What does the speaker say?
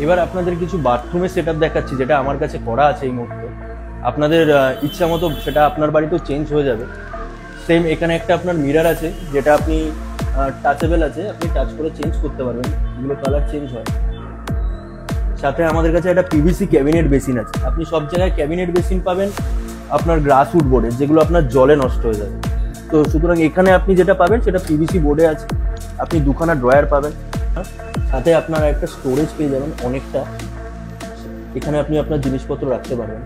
এবার আপনাদের কিছু বাথরুমের সেট আপ দেখাচ্ছি, যেটা আমার কাছে করা আছে এই মুহূর্তে। আপনাদের ইচ্ছা মতো সেটা আপনার বাড়িতেও চেঞ্জ হয়ে যাবে। সেম এখানে একটা আপনার মিরর আছে, যেটা আপনি টাচেবল আছে, আপনি টাচ করে চেঞ্জ করতে পারবেন, এগুলো কালার চেঞ্জ হয়। সাথে আমাদের কাছে একটা পিভিসি ক্যাবিনেট বেসিন আছে। আপনি সব জায়গায় ক্যাবিনেট বেসিন পাবেন আপনার গ্রাসউড বোর্ডে, যেগুলো আপনার জলে নষ্ট হয়ে যাবে। তো সুতরাং এখানে আপনি যেটা পাবেন সেটা পিভিসি বোর্ডে আছে। আপনি দুখানা ড্রয়ার পাবেন, সাথে আপনার একটা স্টোরেজ পেয়ে যাবেন অনেকটা। এখানে আপনি আপনার জিনিসপত্র রাখতে পারবেন।